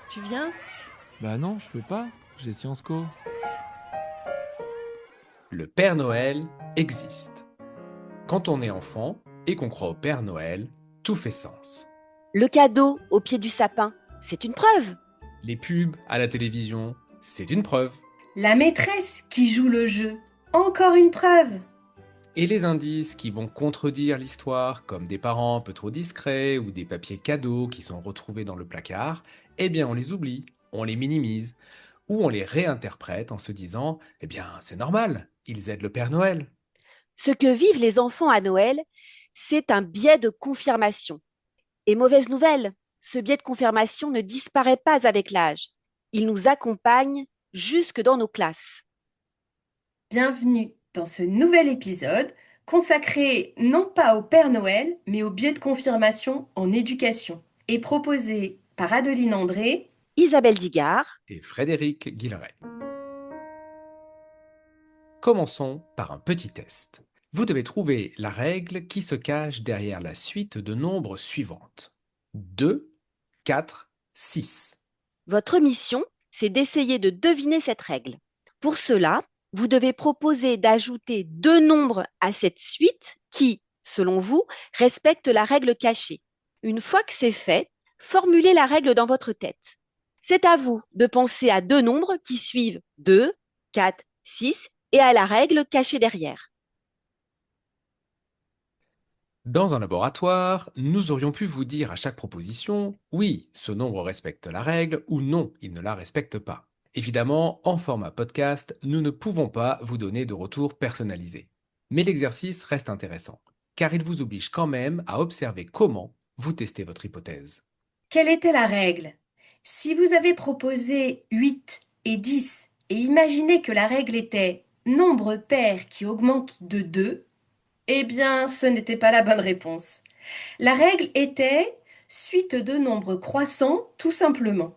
Tu viens? Bah non, je peux pas, j'ai Sciences Co. Le Père Noël existe. Quand on est enfant et qu'on croit au Père Noël, tout fait sens. Le cadeau au pied du sapin, c'est une preuve. Les pubs à la télévision, c'est une preuve. La maîtresse qui joue le jeu. Encore une preuve. Et les indices qui vont contredire l'histoire, comme des parents un peu trop discrets ou des papiers cadeaux qui sont retrouvés dans le placard, eh bien on les oublie, on les minimise, ou on les réinterprète en se disant, eh bien c'est normal, ils aident le Père Noël. Ce que vivent les enfants à Noël, c'est un biais de confirmation. Et mauvaise nouvelle, ce biais de confirmation ne disparaît pas avec l'âge. Il nous accompagne jusque dans nos classes. Bienvenue dans ce nouvel épisode consacré non pas au Père Noël, mais au biais de confirmation en éducation, et proposé par Adeline André. Isabelle Digard, Et Frédéric Guilleret. Commençons par un petit test. Vous devez trouver la règle qui se cache derrière la suite de nombres suivantes. 2, 4, 6. votre mission, c'est d'essayer de deviner cette règle. Pour cela, vous devez proposer d'ajouter deux nombres à cette suite qui, selon vous, respectent la règle cachée. Une fois que c'est fait, formulez la règle dans votre tête. C'est à vous de penser à deux nombres qui suivent 2, 4, 6 et à la règle cachée derrière. Dans un laboratoire, nous aurions pu vous dire à chaque proposition, oui, ce nombre respecte la règle ou non, il ne la respecte pas. Évidemment, en format podcast, nous ne pouvons pas vous donner de retour personnalisé. Mais l'exercice reste intéressant, car il vous oblige quand même à observer comment vous testez votre hypothèse. Quelle était la règle? Si vous avez proposé 8 et 10 et imaginé que la règle était nombre pair qui augmente de 2, eh bien ce n'était pas la bonne réponse. La règle était suite de nombres croissants tout simplement.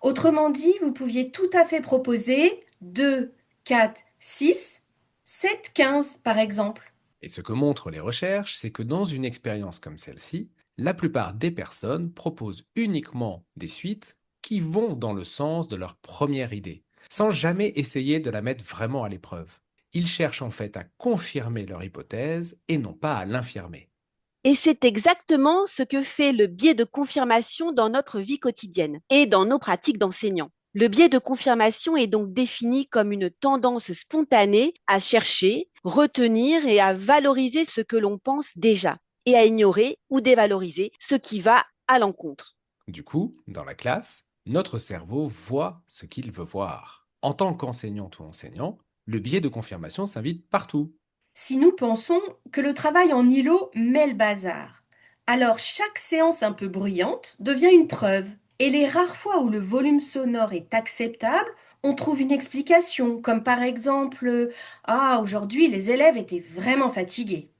Autrement dit, vous pouviez tout à fait proposer 2, 4, 6, 7, 15 par exemple. Et ce que montrent les recherches, c'est que dans une expérience comme celle-ci, la plupart des personnes proposent uniquement des suites qui vont dans le sens de leur première idée, sans jamais essayer de la mettre vraiment à l'épreuve. Ils cherchent en fait à confirmer leur hypothèse et non pas à l'infirmer. Et c'est exactement ce que fait le biais de confirmation dans notre vie quotidienne et dans nos pratiques d'enseignant. Le biais de confirmation est donc défini comme une tendance spontanée à chercher, retenir et à valoriser ce que l'on pense déjà et à ignorer ou dévaloriser ce qui va à l'encontre. Du coup, dans la classe, notre cerveau voit ce qu'il veut voir. En tant qu'enseignante ou enseignant, le biais de confirmation s'invite partout. Si nous pensons que le travail en îlot met le bazar, alors chaque séance un peu bruyante devient une preuve. Et les rares fois où le volume sonore est acceptable, on trouve une explication, comme par exemple ah, aujourd'hui les élèves étaient vraiment fatigués.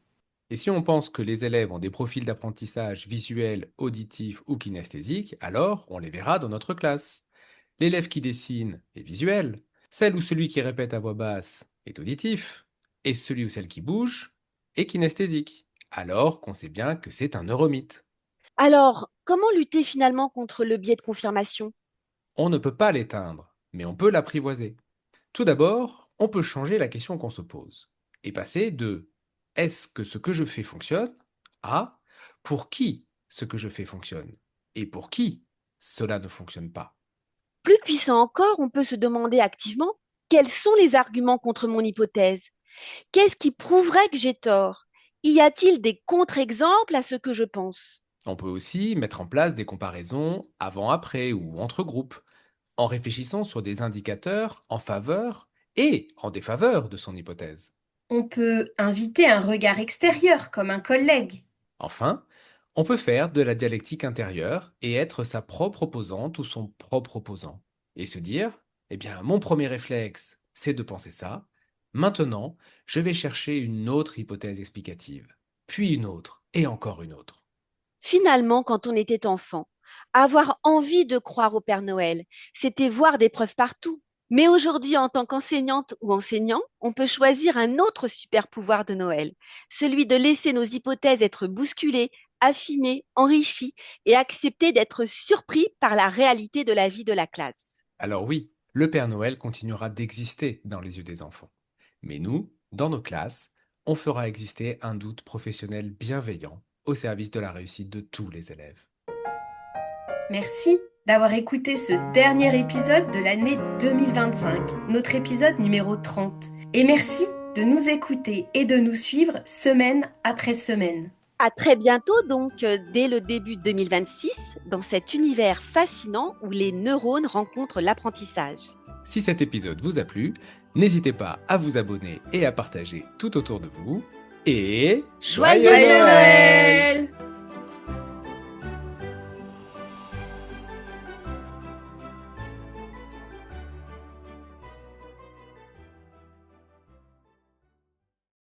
Et si on pense que les élèves ont des profils d'apprentissage visuel, auditif ou kinesthésique, alors on les verra dans notre classe. L'élève qui dessine est visuel, celle ou celui qui répète à voix basse est auditif, et celui ou celle qui bouge est kinesthésique. Alors qu'on sait bien que c'est un neuromythe. Alors, comment lutter finalement contre le biais de confirmation? On ne peut pas l'éteindre, mais on peut l'apprivoiser. Tout d'abord, on peut changer la question qu'on se pose et passer de est-ce que ce que je fais fonctionne à pour qui ce que je fais fonctionne et pour qui cela ne fonctionne pas. Plus puissant encore, on peut se demander activement quels sont les arguments contre mon hypothèse. Qu'est-ce qui prouverait que j'ai tort? Y a-t-il des contre-exemples à ce que je pense? On peut aussi mettre en place des comparaisons avant-après ou entre groupes en réfléchissant sur des indicateurs en faveur et en défaveur de son hypothèse. On peut inviter un regard extérieur, comme un collègue. Enfin, on peut faire de la dialectique intérieure et être sa propre opposante ou son propre opposant. Et se dire, eh bien, mon premier réflexe, c'est de penser ça. Maintenant, je vais chercher une autre hypothèse explicative, puis une autre, et encore une autre. Finalement, quand on était enfant, avoir envie de croire au Père Noël, c'était voir des preuves partout. Mais aujourd'hui, en tant qu'enseignante ou enseignant, on peut choisir un autre super pouvoir de Noël, celui de laisser nos hypothèses être bousculées, affiné, enrichi et accepter d'être surpris par la réalité de la vie de la classe. Alors oui, le Père Noël continuera d'exister dans les yeux des enfants. Mais nous, dans nos classes, on fera exister un doute professionnel bienveillant au service de la réussite de tous les élèves. Merci d'avoir écouté ce dernier épisode de l'année 2025, notre épisode numéro 30. Et merci de nous écouter et de nous suivre semaine après semaine. À très bientôt donc, dès le début 2026, dans cet univers fascinant où les neurones rencontrent l'apprentissage. Si cet épisode vous a plu, n'hésitez pas à vous abonner et à partager tout autour de vous. Et Joyeux Joyeux Noël!